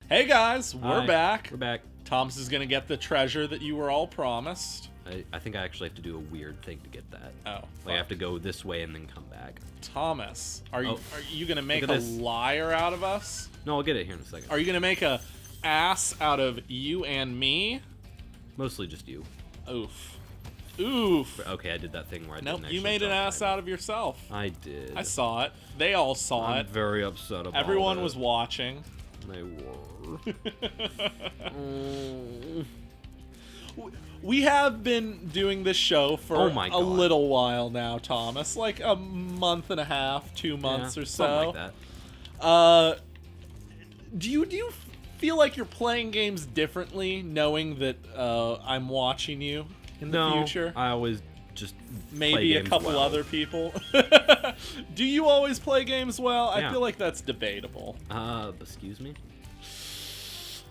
Hey guys, we're Hi. back. We're back. Thomas is gonna get the treasure that you were all promised. I think I actually have to do a weird thing to get that. Oh, Like I have to go this way and then come back. Thomas, are you gonna make Look a at this. liar out of us? No, I'll get it here in a second. Are you gonna make a ass out of you and me? Mostly just you. Oof. Oof. Okay, I did that thing where I Nope, didn't you actually mid an drop ass mine. out of yourself. I did. I saw it. They all saw I'm it. very upset about Everyone it. was watching. They were. We have been doing this show for Oh my a God. little while now, Thomas. Like a month and a half, 2 months or so. Something like that. Do you feel like you're playing games differently, knowing that I'm watching you in the future? I always just Maybe play a games couple well. other people. Do you always play games well? I Yeah. feel like that's debatable. Excuse me?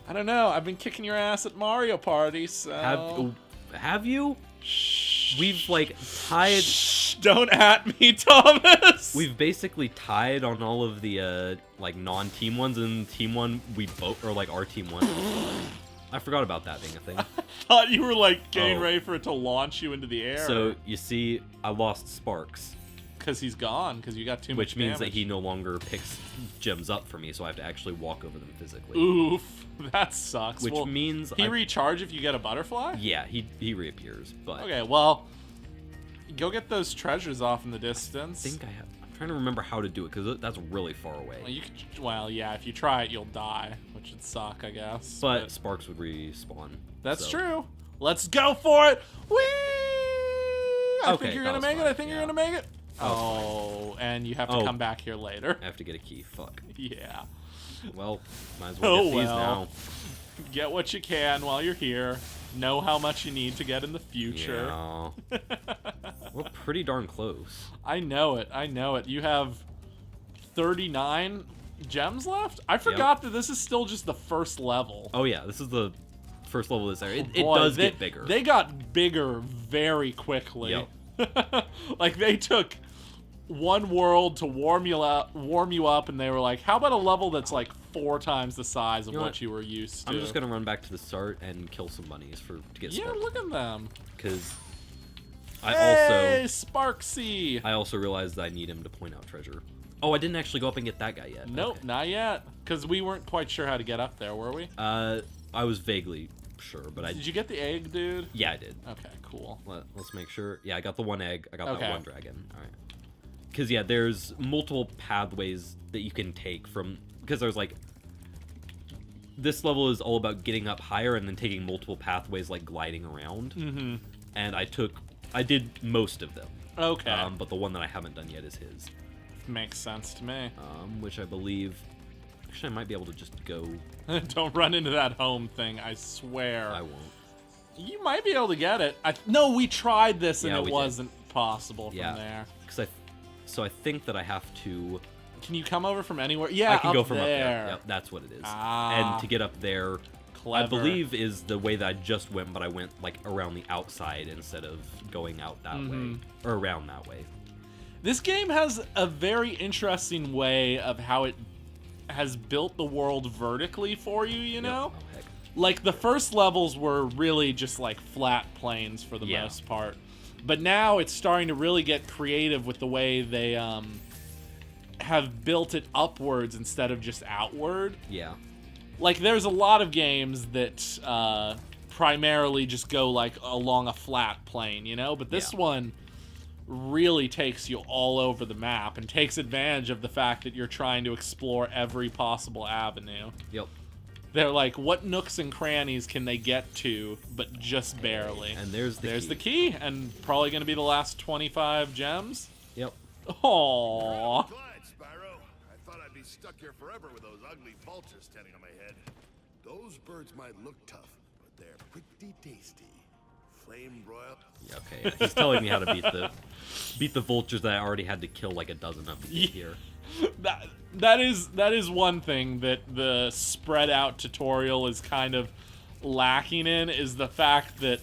I don't know. I've been kicking your ass at Mario Party, so... Have you? Shh. We've like tied. Shh, don't at me, Thomas! We've basically tied on all of the like non-team ones, and team one we both, or like our team one. I forgot about that being a thing. Thought you were like getting Oh. ready for it to launch you into the air. So you see, I lost Sparks, Because he's gone, because you got too much which means that damage. he no longer picks gems up for me, so I have to actually walk over them physically. Oof, that sucks. Which well, means he recharge if you get a butterfly? yeah, he reappears, but Okay, well, go get those treasures off in the distance. I think I have. I'm trying to remember how to do it because that's really far away. Well, well, yeah, if you try it, you'll die, which would suck, I guess. But Sparks would respawn. That's so. true. Let's go for it. Whee! I Okay, think you're that gonna was make it. fine, I think you're yeah. gonna make it. That was Oh, and you have to Oh. come back here later. I have to get a key. Fuck. Yeah. Well, might as well Oh, get these well. now. Get what you can while you're here. Know how much you need to get in the future. Yeah. We're pretty darn close. I know it. I know it. You have 39 gems left? I forgot that this is still just the first level. Oh yeah, this is the first level of this area. It Boy, does get bigger. They got bigger very quickly. Yep. Like they took one world to warm you up, and they were like, "How about a level that's like 4 times the size of You know what what? you were used to?" I'm just gonna run back to the start and kill some bunnies to get Yeah, Sparks. look at them. Because Hey, Sparksy. I also realized that I need him to point out treasure. Oh, I didn't actually go up and get that guy yet. Nope, Okay. not yet. Because we weren't quite sure how to get up there, were we? I was vaguely sure, but Did you get the egg, dude? yeah, I did. Okay, cool. Let's make sure. Yeah, I got the one egg. I got Okay. that one dragon. All right. Because yeah, there's multiple pathways that you can take from. Because there's like. This level is all about getting up higher and then taking multiple pathways, like gliding around. Mm-hmm. And I did most of them. Okay. But the one that I haven't done yet is his. Makes sense to me. Which I believe. Actually, I might be able to just go. Don't run into that home thing, I swear. I won't. You might be able to get it. No, we tried this and Yeah, it we did. wasn't possible from Yeah. there. So I think that I have to. Can you come over from anywhere? Yeah, I can go up from there. up there. Yep, that's what it is. Ah. And to get up there, Clever. I believe is the way that I just went, but I went like around the outside instead of going out that way or around that way. This game has a very interesting way of how it has built the world vertically for you, you know? Yep. Oh, heck. Like, the first levels were really just, like, flat plains for the Yeah. most part. But now it's starting to really get creative with the way they have built it upwards instead of just outward. Yeah. Like, there's a lot of games that primarily just go, like, along a flat plane, you know? But this Yeah. one really takes you all over the map and takes advantage of the fact that you're trying to explore every possible avenue. Yep. They're like, what nooks and crannies can they get to, but just barely? And there's the key, and probably going to be the last 25 gems. Yep. Aww. Glad, Spyro. I thought I'd be stuck here forever with those ugly vultures standing on my head. Those birds might look tough, but they're pretty tasty. Flame broiled. Yeah, okay. He's telling me how to beat the vultures that I already had to kill like a dozen of to get here. That is one thing that the spread out tutorial is kind of lacking in, is the fact that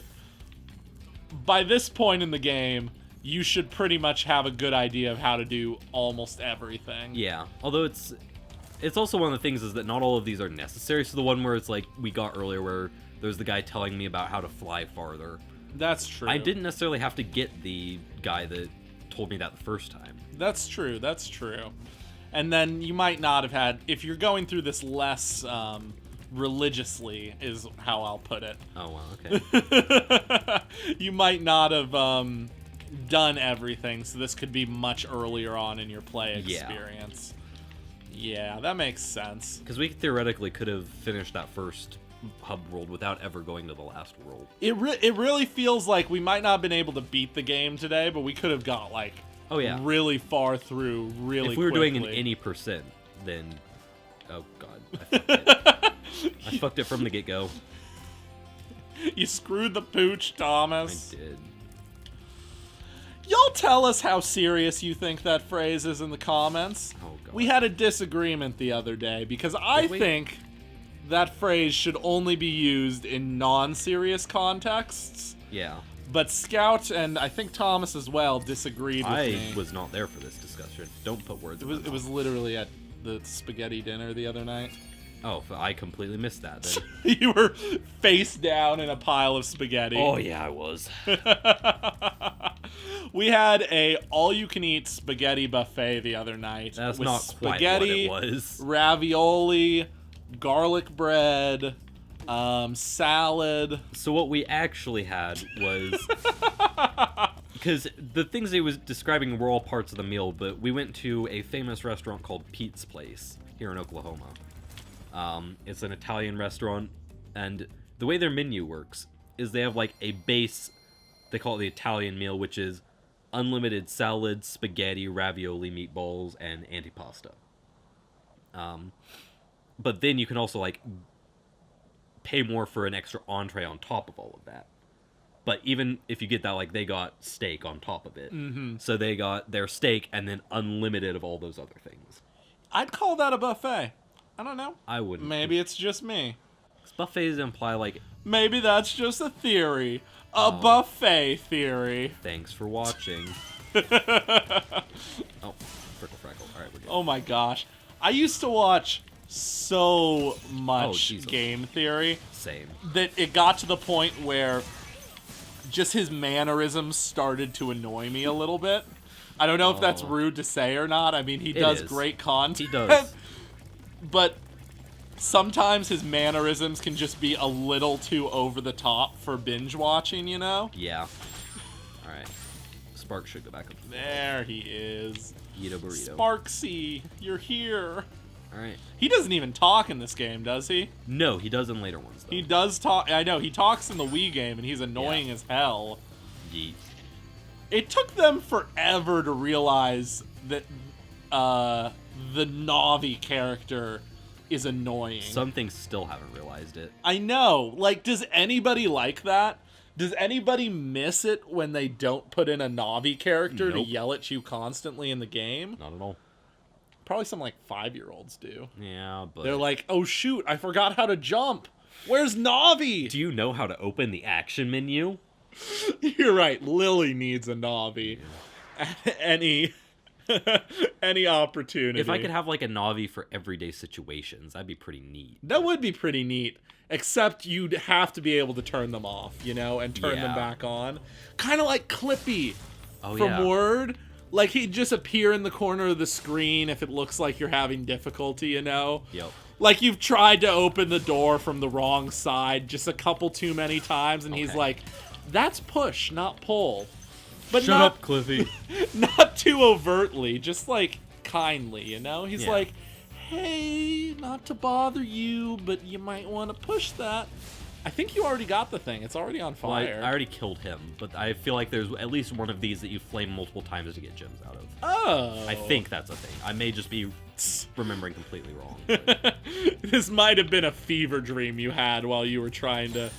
by this point in the game you should pretty much have a good idea of how to do almost everything. Yeah. Although It's also one of the things is that not all of these are necessary. So the one where it's like we got earlier where there's the guy telling me about how to fly farther. That's true. I didn't necessarily have to get the guy that told me that the first time. That's true. And then you might not have had, if you're going through this less religiously, is how I'll put it. Oh, well, okay. You might not have done everything, so this could be much earlier on in your play experience. Yeah, that makes sense. Because we theoretically could have finished that first hub world without ever going to the last world. It really feels like we might not have been able to beat the game today, but we could have got, like, really far through really If we were quickly. doing an any percent, then... Oh, God. I fucked it. I fucked it from the get-go. You screwed the pooch, Thomas. I did. Y'all tell us how serious you think that phrase is in the comments. Oh, God. We had a disagreement the other day because I think that phrase should only be used in non-serious contexts. Yeah. But Scout and I think Thomas as well disagreed with me. I was not there for this discussion. Don't put words in my mouth. It was literally at the spaghetti dinner the other night. Oh, I completely missed that then. You were face down in a pile of spaghetti. Oh, yeah, I was. We had a all-you-can-eat spaghetti buffet the other night. That's with not spaghetti, quite what it was. Ravioli, garlic bread, salad. So what we actually had was... Because the things he was describing were all parts of the meal, but we went to a famous restaurant called Pete's Place here in Oklahoma. It's an Italian restaurant, and the way their menu works is they have like a base, they call it the Italian meal, which is unlimited salad, spaghetti, ravioli, meatballs, and antipasta. But then you can also like pay more for an extra entree on top of all of that. But even if you get that, like, they got steak on top of it. Mm-hmm. So they got their steak and then unlimited of all those other things. I'd call that a buffet. I don't know. I wouldn't. Maybe it's just me. Buffets imply, like... Maybe that's just a theory. A buffet theory. Thanks for watching. Oh, frickle frackle. Alright, we're good. Oh my gosh. I used to watch so much Jesus. game theory Same. that it got to the point where just his mannerisms started to annoy me a little bit. I don't know if that's rude to say or not. I mean, he does is. great content. He does. But sometimes his mannerisms can just be a little too over the top for binge watching, you know? Yeah. Alright. Spark should go back up. There he is. Eat a burrito. Sparksy, you're here. Alright. He doesn't even talk in this game, does he? No, he does in later ones, though. He does talk. I know, he talks in the Wii game, and he's annoying as hell. Yeet. It took them forever to realize that the Navi character is annoying. Some things still haven't realized it. I know. Like, does anybody like that? Does anybody miss it when they don't put in a Navi character to Nope. yell at you constantly in the game? Not at all. Probably some, like, 5-year-olds do. Yeah, but... They're like, oh, shoot, I forgot how to jump. Where's Navi? Do you know how to open the action menu? You're right. Lily needs a Navi. Any opportunity. If I could have, like, a Navi for everyday situations, that'd be pretty neat. That would be pretty neat. Except you'd have to be able to turn them off, you know, and turn them Yeah. back on. Kind of like Clippy Oh, from yeah. Word. Like, he'd just appear in the corner of the screen if it looks like you're having difficulty, you know? Yep. Like, you've tried to open the door from the wrong side just a couple too many times, and he's Okay. like, that's push, not pull. But Shut up, Cliffy. not too overtly, just, like, kindly, you know? He's Yeah. like, hey, not to bother you, but you might want to push that. I think you already got the thing. It's already on Well, I fire. already killed him, but I feel like there's at least one of these that you flame multiple times to get gems out of. Oh. I think that's a thing. I may just be remembering completely wrong. But... This might have been a fever dream you had while you were trying to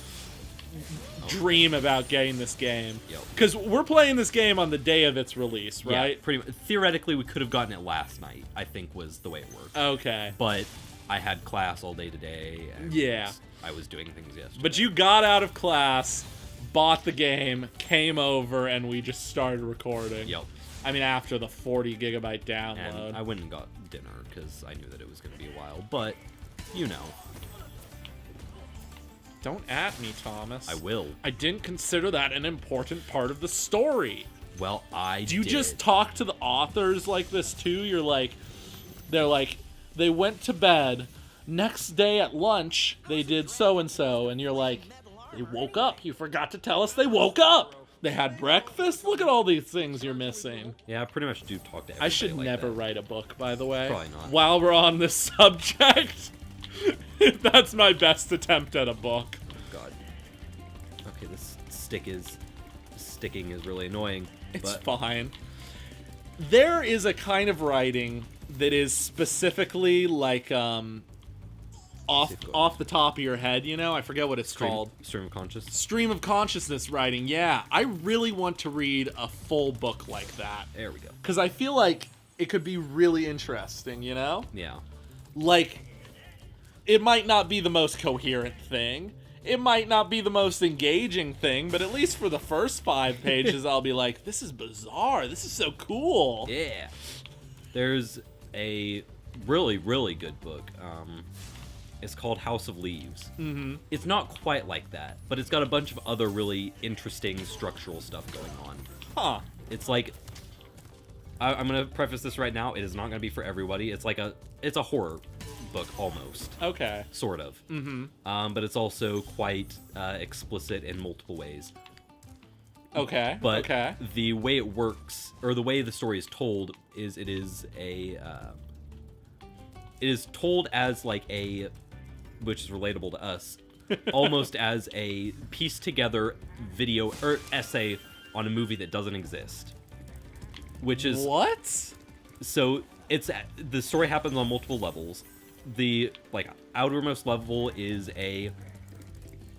dream about getting this game. Yep. Because we're playing this game on the day of its release, right? Yeah, pretty much. Theoretically, we could have gotten it last night, I think was the way it worked. Okay. But I had class all day today, and Yeah. I was doing things yesterday. But you got out of class, bought the game, came over, and we just started recording. Yep. I mean, after the 40 gigabyte And download. I went and got dinner because I knew that it was going to be a while. But, you know, Don't at me, Thomas. I will. I didn't consider that an important part of the story. Well, I Do you did. just talk to the authors like this too? You're like, they're like, they went to bed. Next day at lunch, they did so and so, and you're like, they woke up. You forgot to tell us they woke up. They had breakfast. Look at all these things you're missing. Yeah, I pretty much do talk to everybody I should like never that. write a book, by the way. Probably not. While we're on this subject, that's my best attempt at a book. God. Okay, this sticking is really annoying. It's but fine. There is a kind of writing that is specifically like off the top of your head, you know? I forget what it's called. Stream of consciousness. Stream of consciousness writing. Yeah, I really want to read a full book like that There we go. cuz I feel like it could be really interesting, you know? Yeah. Like it might not be the most coherent thing. It might not be the most engaging thing, but at least for the first 5 pages, I'll be like, this is bizarre. This is so cool. Yeah. There's a really, really good book. It's called House of Leaves. Mm-hmm. It's not quite like that, but it's got a bunch of other really interesting structural stuff going on. Huh. It's like, I'm gonna preface this right now. It is not gonna be for everybody. It's a horror book almost, Okay. sort of. Mm-hmm. But it's also quite explicit in multiple ways. Okay. But okay. the way it works, or the way the story is told, is it is told as like a, which is relatable to us, almost as a pieced together video or essay on a movie that doesn't exist. Which is What? so it's the story happens on multiple levels. The like outermost level is a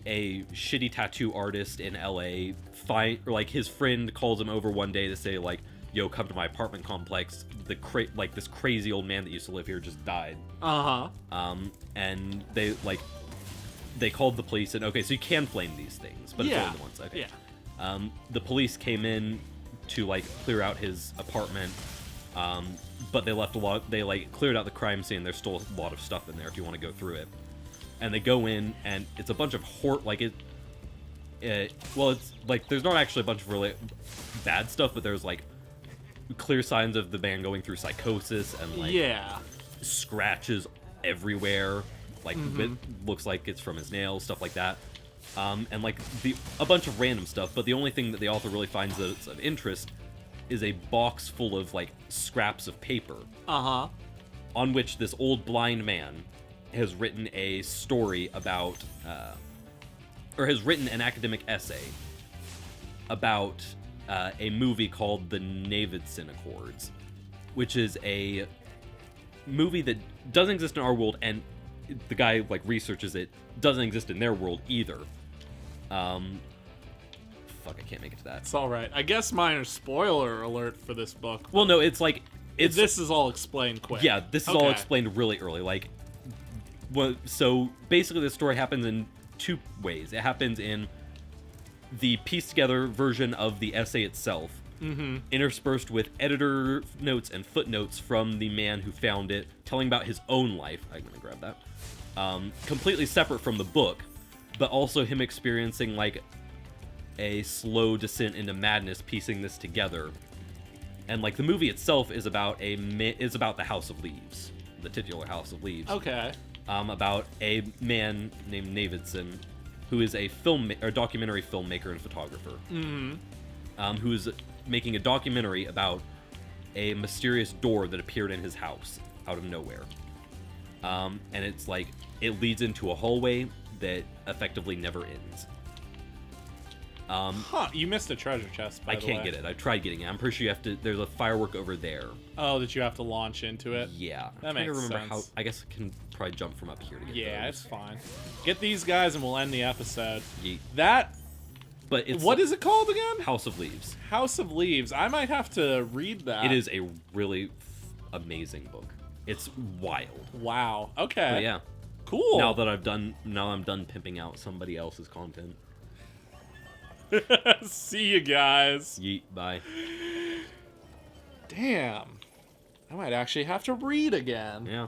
shitty tattoo artist in LA. Like his friend calls him over one day to say like, "Yo, come to my apartment complex. This crazy old man that used to live here just died." And they called the police and okay, so you can flame these things, but it's Yeah. only the ones. Okay. Yeah. The police came in to like clear out his apartment. But they left a lot. They like cleared out the crime scene. There's still a lot of stuff in there if you want to go through it. And they go in, and it's a bunch of well, it's like there's not actually a bunch of really bad stuff, but there's like clear signs of the man going through psychosis and like Yeah. scratches everywhere. Like it looks like it's from his nails, stuff like that. And like a bunch of random stuff. But the only thing that the author really finds that's of interest is a box full of like scraps of paper on which this old blind man has written a story about or has written an academic essay about a movie called The Navidson Accords, which is a movie that doesn't exist in our world, and the guy like researches it, doesn't exist in their world either. Fuck, I can't make it to that. It's all right. I guess minor spoiler alert for this book. Well, no, it's like This is all explained quick. Yeah, this is all Okay. explained really early. Like, so basically, the story happens in 2 ways. It happens in the pieced together version of the essay itself, interspersed with editor notes and footnotes from the man who found it, telling about his own life. I'm gonna grab that. Completely separate from the book, but also him experiencing like a slow descent into madness, piecing this together. And like the movie itself is about the House of Leaves, the titular House of Leaves. Okay. About a man named Navidson, who is a documentary filmmaker and photographer, who is making a documentary about a mysterious door that appeared in his house out of nowhere. And it's like it leads into a hallway that effectively never ends. You missed a treasure chest, by I the way. can't get it. I tried getting it. I'm pretty sure you have to. There's a firework over there. Oh, that you have to launch into it? Yeah. That I'm trying to makes remember sense. how. I guess I can probably jump from up here to get Yeah, those. it's fine. Get these guys and we'll end the episode. Yeet. That... But it's What is it called again? House of Leaves. House of Leaves. I might have to read that. It is a really amazing book. It's wild. Wow. Okay. But yeah. Cool. Now I'm done pimping out somebody else's content. See you guys. Yeet. Bye. Damn. I might actually have to read again. Yeah.